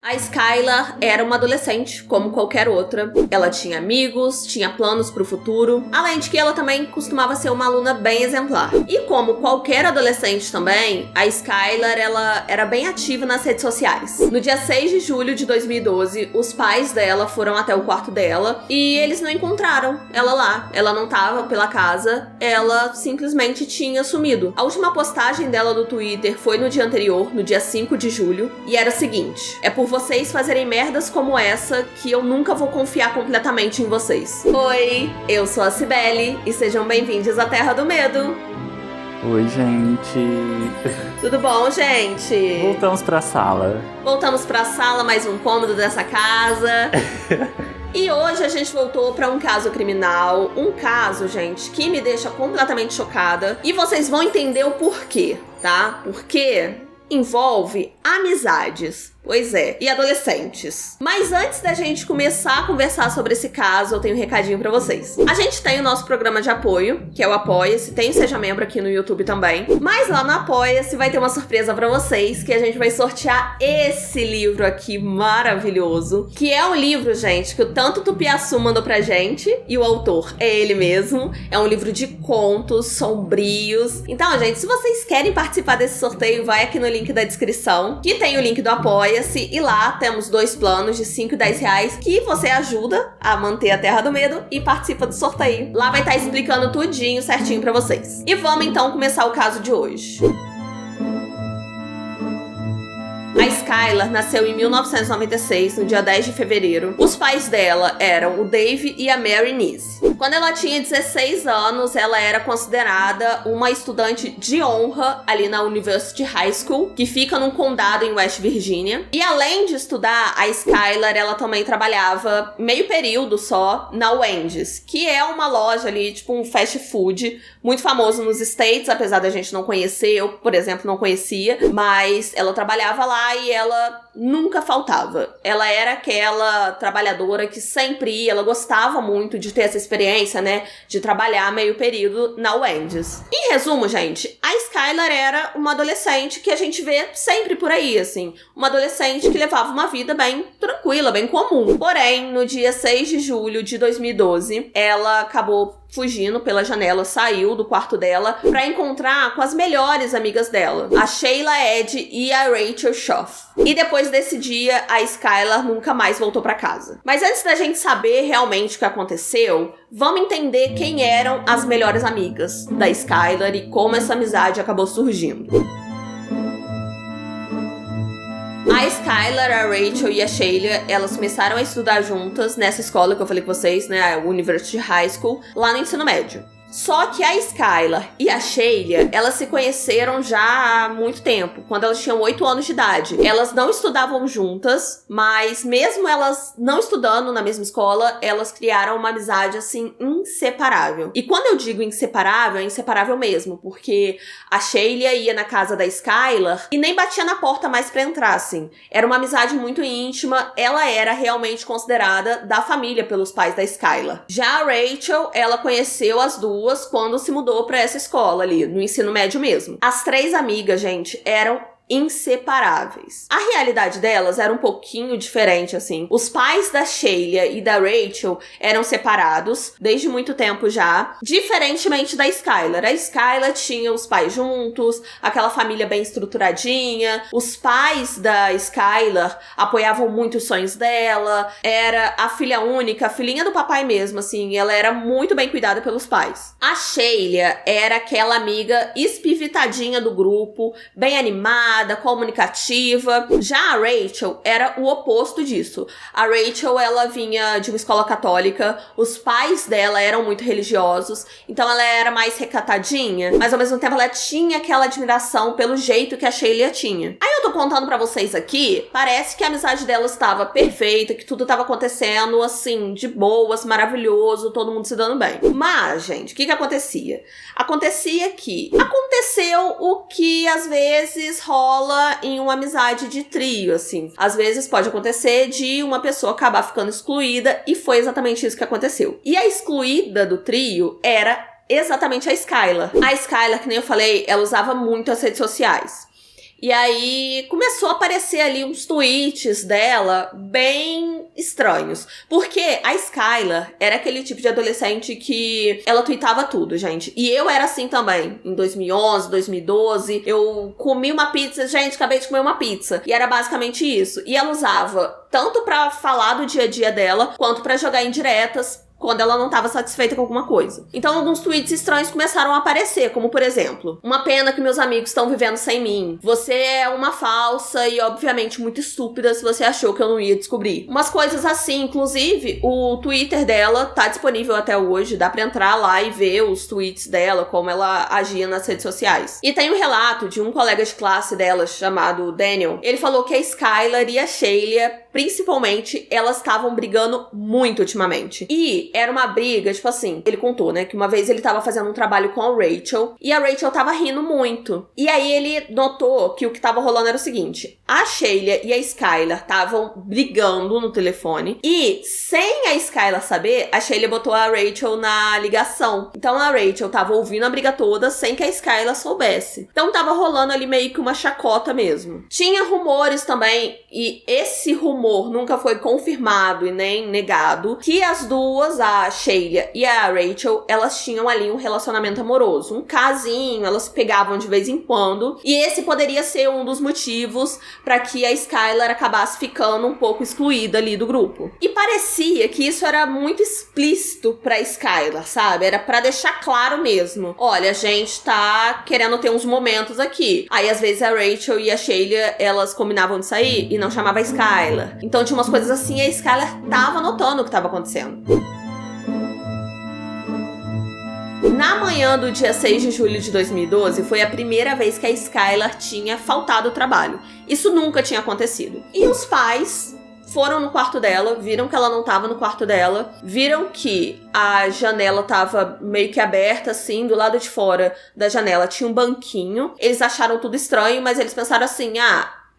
A Skylar era uma adolescente, como qualquer outra. Ela tinha amigos, tinha planos pro futuro, além de que ela também costumava ser uma aluna bem exemplar. E como qualquer adolescente também, a Skylar, ela era bem ativa nas redes sociais. No dia 6 de julho de 2012, os pais dela foram até o quarto dela e eles não encontraram ela lá. Ela não tava pela casa, ela simplesmente tinha sumido. A última postagem dela do Twitter foi no dia anterior, no dia 5 de julho, e era o seguinte: é por vocês fazerem merdas como essa que eu nunca vou confiar completamente em vocês. Oi, eu sou a Cibele e sejam bem-vindos à Terra do Medo. Oi, gente. Tudo bom, gente? Voltamos pra sala. Voltamos pra sala, mais um cômodo dessa casa. E hoje a gente voltou pra um caso criminal. Um caso, gente, que me deixa completamente chocada. E vocês vão entender o porquê, tá? Porque envolve amizades. Pois é, e adolescentes. Mas antes da gente começar a conversar sobre esse caso, eu tenho um recadinho pra vocês. A gente tem o nosso programa de apoio, que é o Apoia-se, tem o Seja Membro aqui no YouTube também. Mas lá no Apoia-se vai ter uma surpresa pra vocês, que a gente vai sortear esse livro aqui maravilhoso, que é um livro, gente, que o Tanto Tupiaçu mandou pra gente, e o autor é ele mesmo. É um livro de contos sombrios. Então, gente, se vocês querem participar desse sorteio, vai aqui no link da descrição, que tem o link do Apoia-se, e lá temos 2 planos de 5 e 10 reais que você ajuda a manter a Terra do Medo e participa do sorteio. Lá vai estar explicando tudinho, certinho pra vocês. E vamos então começar o caso de hoje. A Skylar nasceu em 1996, no dia 10 de fevereiro. Os pais dela eram o Dave e a Mary Nise. Quando ela tinha 16 anos, ela era considerada uma estudante de honra ali na University High School, que fica num condado em West Virginia. E além de estudar, a Skylar, ela também trabalhava meio período só na Wendy's, que é uma loja ali, tipo um fast food, muito famoso nos States, apesar da gente não conhecer. Eu, por exemplo, não conhecia, mas ela trabalhava lá e ela nunca faltava. Ela era aquela trabalhadora que sempre ia, ela gostava muito de ter essa experiência, né, de trabalhar meio período na Wendy's. Em resumo, gente, a Skylar era uma adolescente que a gente vê sempre por aí, assim, uma adolescente que levava uma vida bem tranquila, bem comum. Porém, no dia 6 de julho de 2012, ela acabou fugindo pela janela, saiu do quarto dela pra encontrar com as melhores amigas dela, a Sheila Ed e a Rachel Schaff. E depois desse dia, a Skylar nunca mais voltou pra casa. Mas antes da gente saber realmente o que aconteceu, vamos entender quem eram as melhores amigas da Skylar e como essa amizade acabou surgindo. A Skylar, a Rachel e a Sheila, elas começaram a estudar juntas nessa escola que eu falei com vocês, né, a University High School, lá no ensino médio. Só que a Skylar e a Sheila, elas se conheceram já há muito tempo, quando elas tinham 8 anos de idade. Elas não estudavam juntas, mas mesmo elas não estudando na mesma escola, elas criaram uma amizade, assim, inseparável. E quando eu digo inseparável, é inseparável mesmo, porque a Sheila ia na casa da Skylar e nem batia na porta mais pra entrar, assim. Era uma amizade muito íntima, ela era realmente considerada da família pelos pais da Skylar. Já a Rachel, ela conheceu as duas quando se mudou pra essa escola ali, no ensino médio mesmo. As 3 amigas, gente, eram inseparáveis. A realidade delas era um pouquinho diferente, assim. Os pais da Sheila e da Rachel eram separados desde muito tempo já, diferentemente da Skylar. A Skylar tinha os pais juntos, aquela família bem estruturadinha. Os pais da Skylar apoiavam muito os sonhos dela, era a filha única, a filhinha do papai mesmo, assim, ela era muito bem cuidada pelos pais. A Sheila era aquela amiga espivitadinha do grupo, bem animada, comunicativa. Já a Rachel era o oposto disso. A Rachel, ela vinha de uma escola católica, os pais dela eram muito religiosos, então ela era mais recatadinha, mas ao mesmo tempo ela tinha aquela admiração pelo jeito que a Sheila tinha. Aí eu tô contando pra vocês aqui, parece que a amizade dela estava perfeita, que tudo tava acontecendo assim, de boas, maravilhoso, todo mundo se dando bem. Mas, gente, o que acontecia? Aconteceu o que às vezes rola em uma amizade de trio, assim. Às vezes pode acontecer de uma pessoa acabar ficando excluída, e foi exatamente isso que aconteceu. E a excluída do trio era exatamente a Skylar. A Skylar, que nem eu falei, ela usava muito as redes sociais. E aí começou a aparecer ali uns tweets dela bem estranhos. Porque a Skylar era aquele tipo de adolescente que ela tweetava tudo, gente. E eu era assim também. Em 2011, 2012, eu comi uma pizza, gente, acabei de comer uma pizza. E era basicamente isso. E ela usava tanto pra falar do dia a dia dela, quanto pra jogar indiretas quando ela não estava satisfeita com alguma coisa. Então, alguns tweets estranhos começaram a aparecer, como, por exemplo, uma pena que meus amigos estão vivendo sem mim. Você é uma falsa e, obviamente, muito estúpida se você achou que eu não ia descobrir. Umas coisas assim, inclusive, o Twitter dela tá disponível até hoje, dá pra entrar lá e ver os tweets dela, como ela agia nas redes sociais. E tem um relato de um colega de classe dela, chamado Daniel. Ele falou que a Skylar e a Sheila, principalmente, elas estavam brigando muito ultimamente. E era uma briga, tipo assim, ele contou, né, que uma vez ele tava fazendo um trabalho com a Rachel, e a Rachel tava rindo muito. E aí ele notou que o que tava rolando era o seguinte: a Sheila e a Skylar estavam brigando no telefone, e sem a Skylar saber, a Sheila botou a Rachel na ligação. Então a Rachel tava ouvindo a briga toda sem que a Skylar soubesse. Então tava rolando ali meio que uma chacota mesmo. Tinha rumores também, e esse rumor nunca foi confirmado e nem negado, que as duas, a Sheila e a Rachel, elas tinham ali um relacionamento amoroso, um casinho, elas se pegavam de vez em quando, e esse poderia ser um dos motivos para que a Skylar acabasse ficando um pouco excluída ali do grupo. E parecia que isso era muito explícito pra Skylar, sabe? Era pra deixar claro mesmo. Olha, a gente tá querendo ter uns momentos aqui. Aí, às vezes, a Rachel e a Sheila, elas combinavam de sair e não chamava a Skylar. Então, tinha umas coisas assim e a Skylar tava notando o que tava acontecendo. Na manhã do dia 6 de julho de 2012, foi a primeira vez que a Skylar tinha faltado ao trabalho. Isso nunca tinha acontecido. E os pais foram no quarto dela, viram que ela não tava no quarto dela, viram que a janela tava meio que aberta, assim, do lado de fora da janela tinha um banquinho. Eles acharam tudo estranho, mas eles pensaram assim,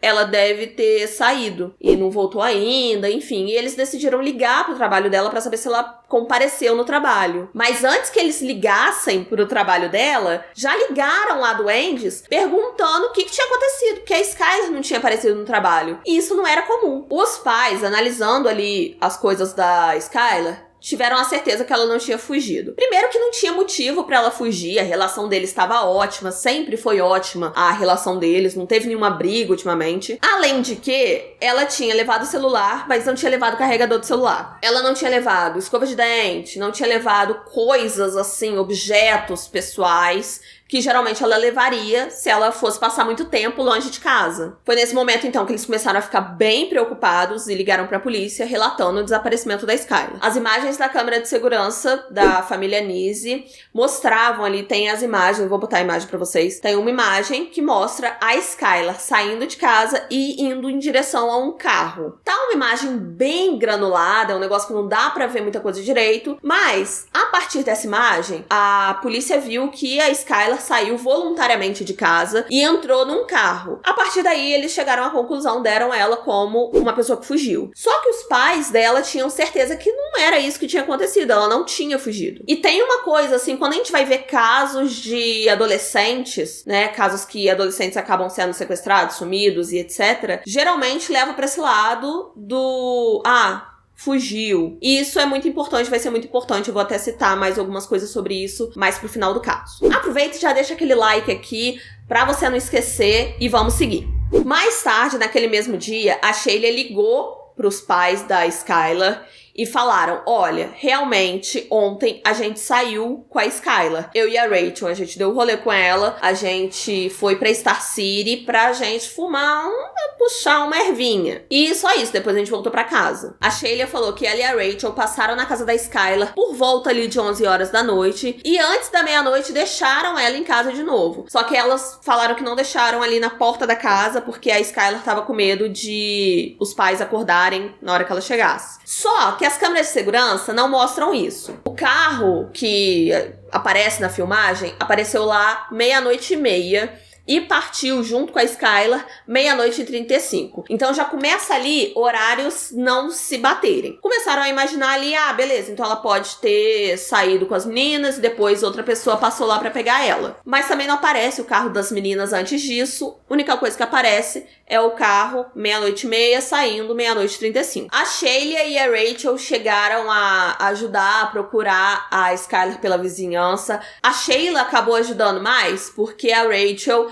ela deve ter saído e não voltou ainda, enfim. E eles decidiram ligar pro trabalho dela pra saber se ela compareceu no trabalho. Mas antes que eles ligassem pro trabalho dela, já ligaram lá do Wendy's perguntando o que tinha acontecido, porque a Skylar não tinha aparecido no trabalho. E isso não era comum. Os pais, analisando ali as coisas da Skylar, tiveram a certeza que ela não tinha fugido. Primeiro que não tinha motivo pra ela fugir, a relação deles estava ótima, sempre foi ótima a relação deles, não teve nenhuma briga ultimamente. Além de que ela tinha levado o celular, mas não tinha levado o carregador do celular. Ela não tinha levado escova de dente, não tinha levado coisas assim, objetos pessoais, que geralmente ela levaria se ela fosse passar muito tempo longe de casa. Foi nesse momento, então, que eles começaram a ficar bem preocupados e ligaram pra polícia, relatando o desaparecimento da Skylar. As imagens da câmera de segurança da família Nise mostravam ali, tem as imagens, vou botar a imagem pra vocês, tem uma imagem que mostra a Skylar saindo de casa e indo em direção a um carro. Tá uma imagem bem granulada, é um negócio que não dá pra ver muita coisa direito, mas, a partir dessa imagem, a polícia viu que a Skylar saiu voluntariamente de casa e entrou num carro. A partir daí, eles chegaram à conclusão, deram ela como uma pessoa que fugiu. Só que os pais dela tinham certeza que não era isso que tinha acontecido, ela não tinha fugido. E tem uma coisa, assim, quando a gente vai ver casos de adolescentes, né, casos que adolescentes acabam sendo sequestrados, sumidos e etc., geralmente leva pra esse lado do... fugiu. E isso é muito importante, vai ser muito importante. Eu vou até citar mais algumas coisas sobre isso mais pro final do caso. Aproveita e já deixa aquele like aqui pra você não esquecer e vamos seguir. Mais tarde, naquele mesmo dia, a Sheila ligou pros pais da Skylar e falaram, olha, realmente, ontem a gente saiu com a Skylar. Eu e a Rachel, a gente deu um rolê com ela, a gente foi pra Star City pra gente puxar uma ervinha. E só isso, depois a gente voltou pra casa. A Sheila falou que ela e a Rachel passaram na casa da Skylar por volta ali de 11 horas da noite e antes da meia-noite deixaram ela em casa de novo. Só que elas falaram que não deixaram ali na porta da casa porque a Skylar tava com medo de os pais acordarem na hora que ela chegasse. Só que as câmeras de segurança não mostram isso. O carro que aparece na filmagem apareceu lá 00:30 e partiu junto com a Skylar 00:35. Então já começa ali horários não se baterem. Começaram a imaginar ali, beleza, então ela pode ter saído com as meninas e depois outra pessoa passou lá pra pegar ela. Mas também não aparece o carro das meninas antes disso. A única coisa que aparece é o carro 00:30 saindo 00:35. A Sheila e a Rachel chegaram a ajudar a procurar a Skylar pela vizinhança. A Sheila acabou ajudando mais porque a Rachel,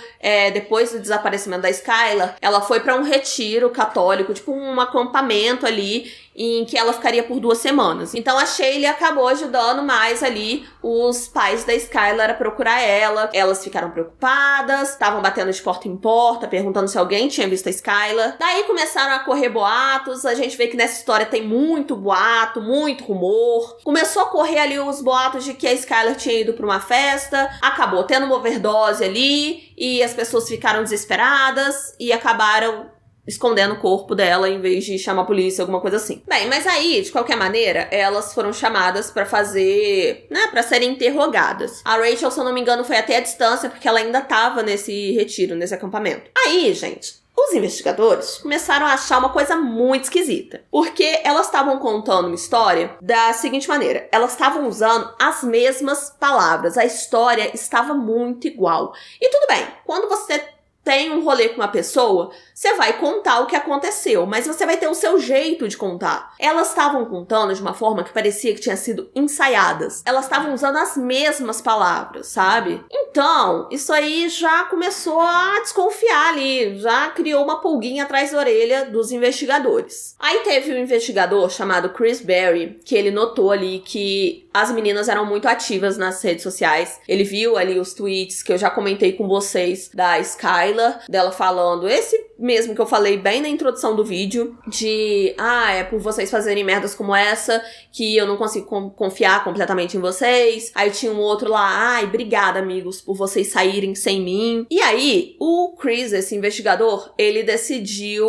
depois do desaparecimento da Skylar, ela foi pra um retiro católico, tipo um acampamento ali, em que ela ficaria por 2 semanas. Então a Sheila acabou ajudando mais ali os pais da Skylar a procurar ela. Elas ficaram preocupadas, estavam batendo de porta em porta, perguntando se alguém tinha visto a Skylar. Daí começaram a correr boatos. A gente vê que nessa história tem muito boato, muito rumor. Começou a correr ali os boatos de que a Skylar tinha ido pra uma festa, acabou tendo uma overdose ali, e as pessoas ficaram desesperadas e acabaram escondendo o corpo dela em vez de chamar a polícia, alguma coisa assim. Bem, mas aí, de qualquer maneira, elas foram chamadas pra fazer, pra serem interrogadas. A Rachel, se eu não me engano, foi até a distância, porque ela ainda tava nesse retiro, nesse acampamento. Aí, gente, os investigadores começaram a achar uma coisa muito esquisita. Porque elas estavam contando uma história da seguinte maneira. Elas estavam usando as mesmas palavras. A história estava muito igual. E tudo bem, quando você tem um rolê com uma pessoa, você vai contar o que aconteceu, mas você vai ter o seu jeito de contar. Elas estavam contando de uma forma que parecia que tinha sido ensaiadas. Elas estavam usando as mesmas palavras, sabe? Então, isso aí já começou a desconfiar ali, já criou uma pulguinha atrás da orelha dos investigadores. Aí teve um investigador chamado Chris Berry, que ele notou ali que as meninas eram muito ativas nas redes sociais. Ele viu ali os tweets que eu já comentei com vocês da Skylar, dela falando esse mesmo que eu falei bem na introdução do vídeo, de, é por vocês fazerem merdas como essa, que eu não consigo confiar completamente em vocês. Aí tinha um outro lá, obrigada, amigos, por vocês saírem sem mim. E aí, o Chris, esse investigador, ele decidiu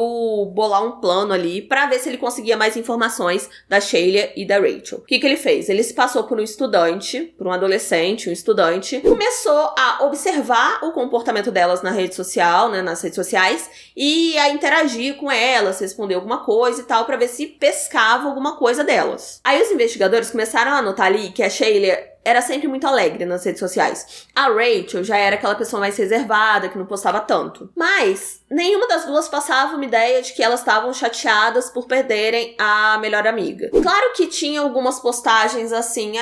bolar um plano ali pra ver se ele conseguia mais informações da Sheila e da Rachel. O que ele fez? Ele se passou por um estudante, por um adolescente, um estudante, começou a observar o comportamento delas na rede social, nas redes sociais, e a interagir com elas, responder alguma coisa e tal, pra ver se pescava alguma coisa delas. Aí os investigadores começaram a notar ali que a Sheila era sempre muito alegre nas redes sociais. A Rachel já era aquela pessoa mais reservada, que não postava tanto. Mas nenhuma das duas passava uma ideia de que elas estavam chateadas por perderem a melhor amiga. Claro que tinha algumas postagens assim,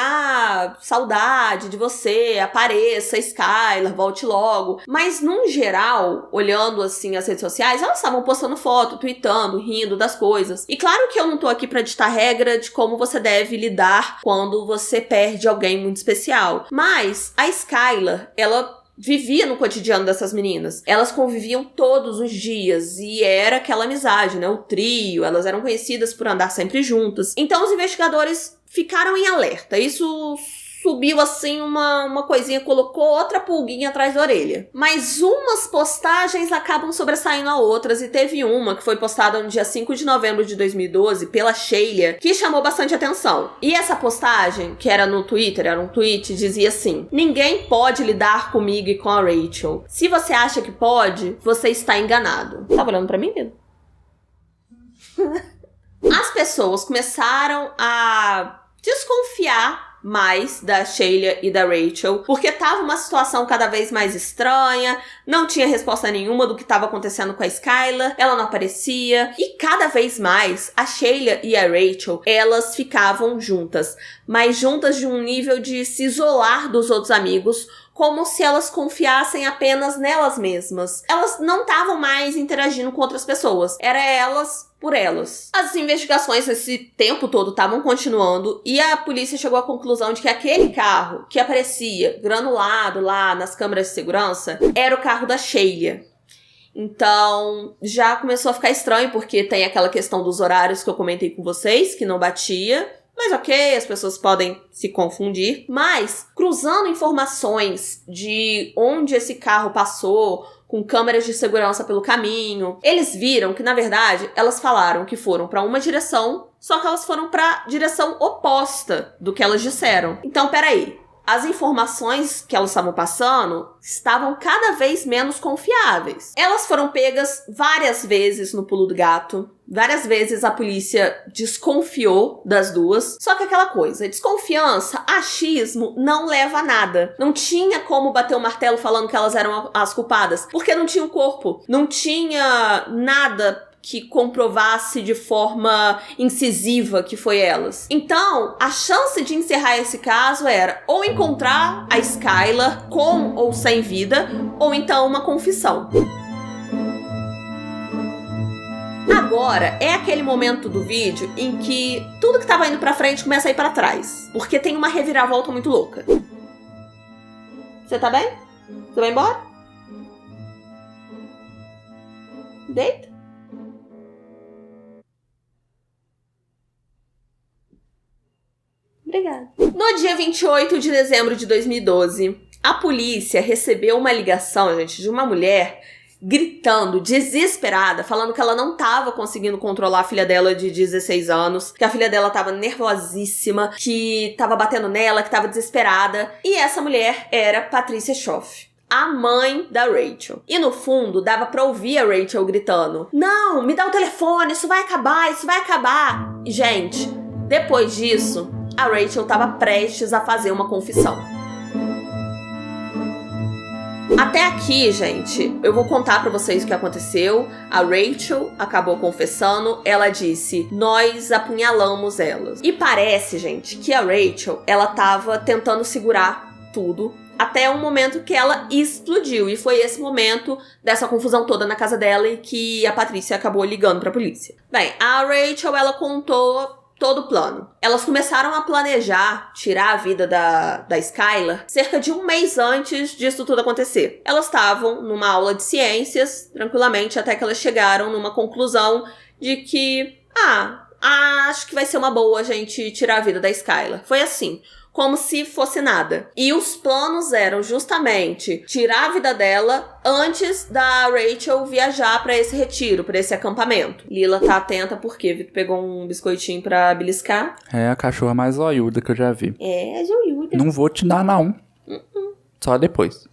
saudade de você, apareça, Skylar, volte logo. Mas, num geral, olhando assim as redes sociais, elas estavam postando foto, tweetando, rindo das coisas. E claro que eu não tô aqui pra ditar regra de como você deve lidar quando você perde alguém muito especial. Mas a Skylar, ela vivia no cotidiano dessas meninas. Elas conviviam todos os dias e era aquela amizade, o trio. Elas eram conhecidas por andar sempre juntas. Então os investigadores ficaram em alerta. Isso subiu assim uma coisinha, colocou outra pulguinha atrás da orelha. Mas umas postagens acabam sobressaindo a outras, e teve uma que foi postada no dia 5 de novembro de 2012 pela Sheila, que chamou bastante atenção. E essa postagem, que era no Twitter, era um tweet, dizia assim: ninguém pode lidar comigo e com a Rachel. Se você acha que pode, você está enganado. Tá olhando pra mim, Pedro? As pessoas começaram a desconfiar mais da Sheila e da Rachel, porque tava uma situação cada vez mais estranha, não tinha resposta nenhuma do que tava acontecendo com a Skylar, ela não aparecia, e cada vez mais a Sheila e a Rachel, elas ficavam juntas, mas juntas de um nível de se isolar dos outros amigos, como se elas confiassem apenas nelas mesmas. Elas não estavam mais interagindo com outras pessoas, era elas por elas. As investigações esse tempo todo estavam continuando e a polícia chegou à conclusão de que aquele carro que aparecia granulado lá nas câmeras de segurança era o carro da Sheila. Então, já começou a ficar estranho, porque tem aquela questão dos horários que eu comentei com vocês, que não batia. Mas ok, as pessoas podem se confundir. Mas, cruzando informações de onde esse carro passou, com câmeras de segurança pelo caminho, eles viram que, na verdade, elas falaram que foram pra uma direção, só que elas foram pra direção oposta do que elas disseram. Então, peraí. as informações que elas estavam passando estavam cada vez menos confiáveis. Elas foram pegas várias vezes no pulo do gato. Várias vezes a polícia desconfiou das duas. Só que aquela coisa, desconfiança, achismo, não leva a nada. Não tinha como bater o martelo falando que elas eram as culpadas, porque não tinha o corpo. Não tinha nada que comprovasse de forma incisiva que foi elas. Então, a chance de encerrar esse caso era ou encontrar a Skylar com ou sem vida, ou então uma confissão. Agora é aquele momento do vídeo em que tudo que tava indo pra frente começa a ir pra trás, porque tem uma reviravolta muito louca. Você tá bem? Você vai embora? Deita. Obrigada. No dia 28 de dezembro de 2012, a polícia recebeu uma ligação, gente, de uma mulher gritando, desesperada, falando que ela não tava conseguindo controlar a filha dela de 16 anos, que a filha dela tava nervosíssima, que tava batendo nela, que tava desesperada. E essa mulher era Patricia Schaff, a mãe da Rachel. E no fundo, dava pra ouvir a Rachel gritando: "Não, me dá o telefone, isso vai acabar, isso vai acabar." E, gente, depois disso, a Rachel estava prestes a fazer uma confissão. Até aqui, gente, eu vou contar pra vocês o que aconteceu. A Rachel acabou confessando. Ela disse: "Nós apunhalamos elas." E parece, gente, que a Rachel, ela tava tentando segurar tudo até um momento que ela explodiu. E foi esse momento dessa confusão toda na casa dela e que a Patrícia acabou ligando pra polícia. Bem, a Rachel, ela contou todo o plano. Elas começaram a planejar tirar a vida da Skylar cerca de um mês antes disso tudo acontecer. Elas estavam numa aula de ciências, tranquilamente, até que elas chegaram numa conclusão de que, acho que vai ser uma boa a gente tirar a vida da Skylar. Foi assim, como se fosse nada. E os planos eram justamente tirar a vida dela antes da Rachel viajar pra esse retiro, pra esse acampamento. Lila tá atenta porque Vitor pegou um biscoitinho pra beliscar. É a cachorra mais zoiuda que eu já vi. É, zoiuda. Não vou te dar, não. Só depois.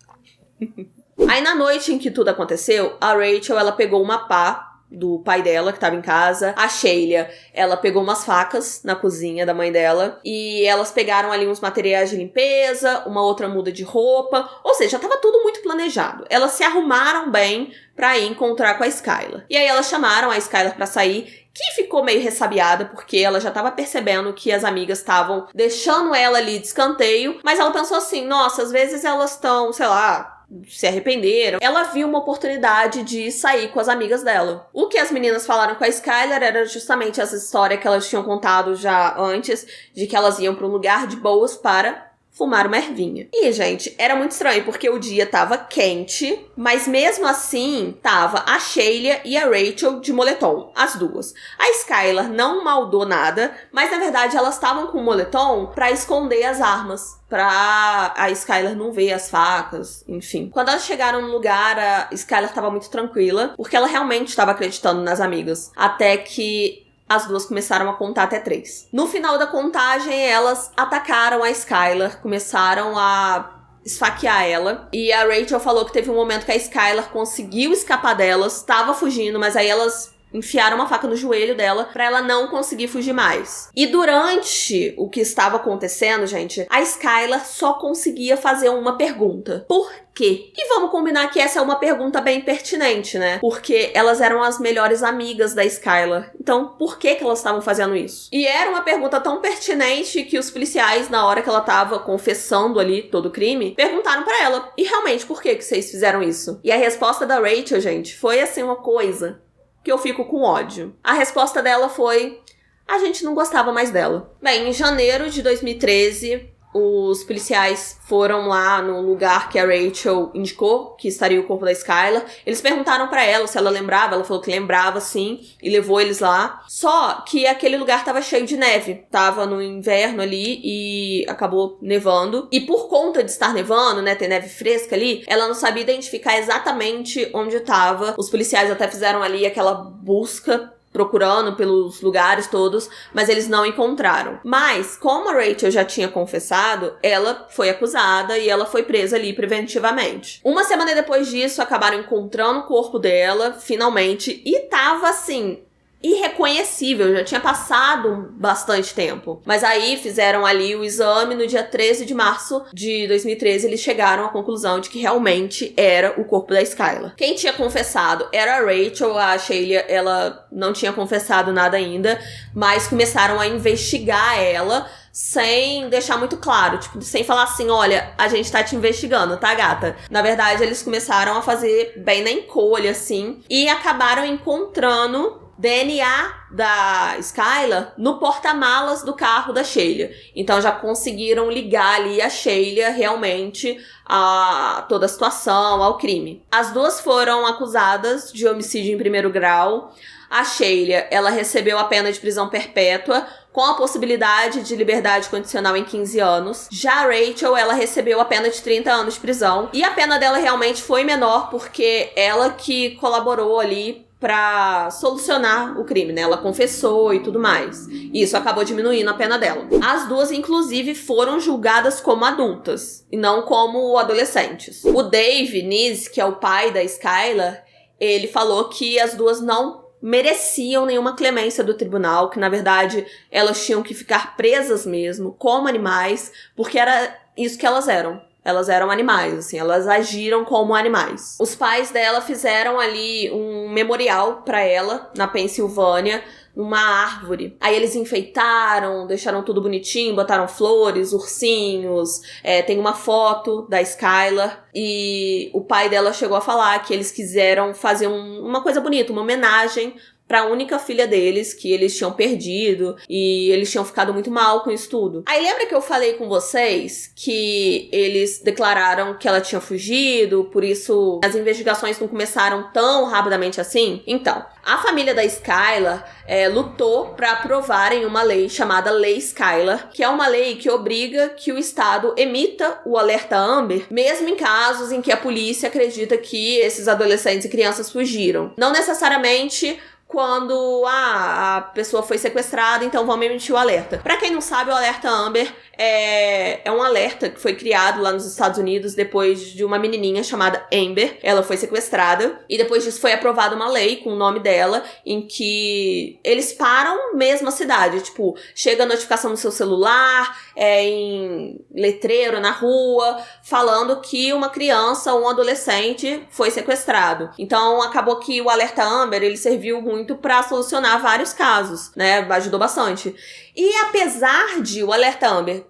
Aí na noite em que tudo aconteceu, a Rachel, ela pegou uma pá do pai dela, que tava em casa. A Sheila, ela pegou umas facas na cozinha da mãe dela. E elas pegaram ali uns materiais de limpeza, uma outra muda de roupa. Ou seja, tava tudo muito planejado. Elas se arrumaram bem pra ir encontrar com a Skylar. E aí elas chamaram a Skylar pra sair, que ficou meio ressabiada, porque ela já tava percebendo que as amigas estavam deixando ela ali de escanteio. Mas ela pensou assim, nossa, às vezes elas estão, sei lá, se arrependeram. Ela viu uma oportunidade de sair com as amigas dela. O que as meninas falaram com a Skylar era justamente essa história que elas tinham contado já antes, de que elas iam para um lugar de boas para fumar uma ervinha. E, gente, era muito estranho, porque o dia tava quente, mas mesmo assim, tava a Sheila e a Rachel de moletom, as duas. A Skylar não maldou nada, mas na verdade elas estavam com o moletom pra esconder as armas, pra a Skylar não ver as facas, enfim. Quando elas chegaram no lugar, a Skylar tava muito tranquila, porque ela realmente estava acreditando nas amigas. Até que as duas começaram a contar até 3. No final da contagem, elas atacaram a Skylar, começaram a esfaquear ela. E a Rachel falou que teve um momento que a Skylar conseguiu escapar delas, estava fugindo, mas aí elas enfiaram uma faca no joelho dela pra ela não conseguir fugir mais. E durante o que estava acontecendo, gente, a Skylar só conseguia fazer uma pergunta: por quê? E vamos combinar que essa é uma pergunta bem pertinente, né? Porque elas eram as melhores amigas da Skylar. Então, por que elas estavam fazendo isso? E era uma pergunta tão pertinente que os policiais, na hora que ela tava confessando ali todo o crime, perguntaram pra ela: e realmente, por que vocês fizeram isso? E a resposta da Rachel, gente, foi assim uma coisa que eu fico com ódio. A resposta dela foi: a gente não gostava mais dela. Bem, em janeiro de 2013, os policiais foram lá no lugar que a Rachel indicou que estaria o corpo da Skylar. Eles perguntaram pra ela se ela lembrava. Ela falou que lembrava, sim, e levou eles lá. Só que aquele lugar tava cheio de neve. Tava no inverno ali e acabou nevando. E por conta de estar nevando, né, ter neve fresca ali, ela não sabia identificar exatamente onde tava. Os policiais até fizeram ali aquela busca procurando pelos lugares todos, mas eles não encontraram. Mas, como a Rachel já tinha confessado, ela foi acusada e ela foi presa ali preventivamente. Uma semana depois disso, acabaram encontrando o corpo dela, finalmente, e tava assim, irreconhecível, já tinha passado bastante tempo. Mas aí fizeram ali o exame, no dia 13 de março de 2013, eles chegaram à conclusão de que realmente era o corpo da Skylar. Quem tinha confessado era a Rachel, a Sheila, ela não tinha confessado nada ainda, mas começaram a investigar ela, sem deixar muito claro, tipo, sem falar assim, olha, a gente tá te investigando, tá, gata? Na verdade, eles começaram a fazer bem na encolha, assim, e acabaram encontrando DNA da Skylar no porta-malas do carro da Sheila. Então já conseguiram ligar ali a Sheila realmente a toda a situação, ao crime. As duas foram acusadas de homicídio em primeiro grau. A Sheila, ela recebeu a pena de prisão perpétua, com a possibilidade de liberdade condicional em 15 anos. Já a Rachel, ela recebeu a pena de 30 anos de prisão. E a pena dela realmente foi menor, porque ela que colaborou ali pra solucionar o crime, né? Ela confessou e tudo mais. E isso acabou diminuindo a pena dela. As duas, inclusive, foram julgadas como adultas, e não como adolescentes. O Dave Neese, que é o pai da Skylar, ele falou que as duas não mereciam nenhuma clemência do tribunal, que na verdade elas tinham que ficar presas mesmo, como animais, porque era isso que elas eram. Elas eram animais, assim, elas agiram como animais. Os pais dela fizeram ali um memorial pra ela, na Pensilvânia, numa árvore. Aí eles enfeitaram, deixaram tudo bonitinho, botaram flores, ursinhos, tem uma foto da Skylar, e o pai dela chegou a falar que eles quiseram fazer uma coisa bonita, uma homenagem pra única filha deles, que eles tinham perdido, e eles tinham ficado muito mal com isso tudo. Aí lembra que eu falei com vocês que eles declararam que ela tinha fugido, por isso as investigações não começaram tão rapidamente assim? Então, a família da Skylar lutou pra aprovarem uma lei chamada Lei Skylar, que é uma lei que obriga que o Estado emita o alerta Amber, mesmo em casos em que a polícia acredita que esses adolescentes e crianças fugiram. Não necessariamente quando a pessoa foi sequestrada, então vamos emitir o alerta. Pra quem não sabe, o alerta Amber é um alerta que foi criado lá nos Estados Unidos depois de uma menininha chamada Amber. Ela foi sequestrada e depois disso foi aprovada uma lei com o nome dela, em que eles param mesmo a cidade. Tipo, chega a notificação no seu celular, em letreiro na rua, falando que uma criança ou um adolescente foi sequestrado. Então acabou que o alerta Amber, ele serviu muito pra solucionar vários casos, né? Ajudou bastante. E apesar de o alerta Amber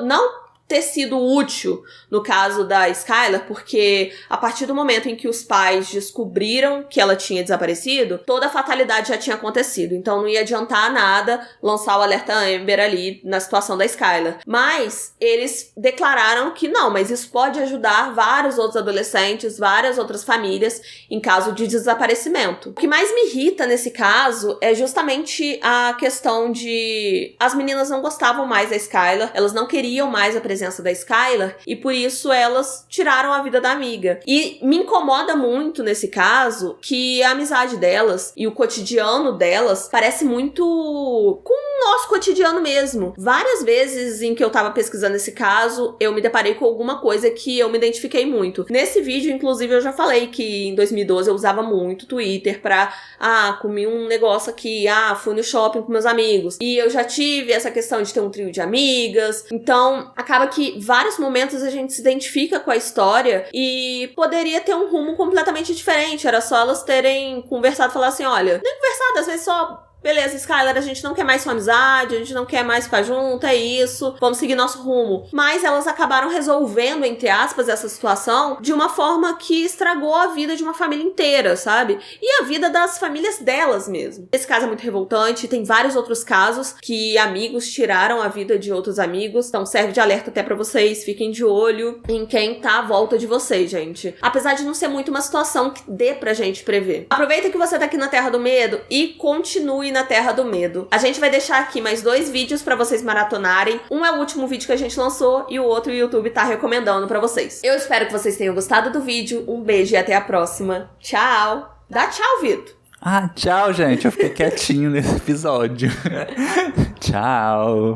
não ter sido útil no caso da Skylar, porque a partir do momento em que os pais descobriram que ela tinha desaparecido, toda a fatalidade já tinha acontecido, então não ia adiantar nada lançar o alerta Amber ali na situação da Skylar. Mas eles declararam que não, mas isso pode ajudar vários outros adolescentes, várias outras famílias em caso de desaparecimento. O que mais me irrita nesse caso é justamente a questão de as meninas não gostavam mais da Skylar, elas não queriam mais a presença da Skylar, e por isso elas tiraram a vida da amiga. E me incomoda muito nesse caso que a amizade delas e o cotidiano delas parece muito com o nosso cotidiano mesmo. Várias vezes em que eu tava pesquisando esse caso, eu me deparei com alguma coisa que eu me identifiquei muito. Nesse vídeo, inclusive, eu já falei que em 2012 eu usava muito Twitter pra, comi um negócio aqui, fui no shopping com meus amigos. E eu já tive essa questão de ter um trio de amigas. Então, acaba que vários momentos a gente se identifica com a história e poderia ter um rumo completamente diferente. Era só elas terem conversado e falar assim, olha, nem conversado, às vezes só... Beleza, Skylar, a gente não quer mais sua amizade, a gente não quer mais ficar junto, é isso, vamos seguir nosso rumo. Mas elas acabaram resolvendo, entre aspas, essa situação de uma forma que estragou a vida de uma família inteira, sabe? E a vida das famílias delas mesmo. Esse caso é muito revoltante, tem vários outros casos que amigos tiraram a vida de outros amigos, então serve de alerta até pra vocês, fiquem de olho em quem tá à volta de vocês, gente. Apesar de não ser muito uma situação que dê pra gente prever. Aproveita que você tá aqui na Terra do Medo e continue na Terra do Medo. A gente vai deixar aqui mais 2 vídeos pra vocês maratonarem. Um é o último vídeo que a gente lançou e o outro o YouTube tá recomendando pra vocês. Eu espero que vocês tenham gostado do vídeo. Um beijo e até a próxima. Tchau! Dá tchau, Vitor! Ah, tchau, gente. Eu fiquei quietinho nesse episódio. Tchau.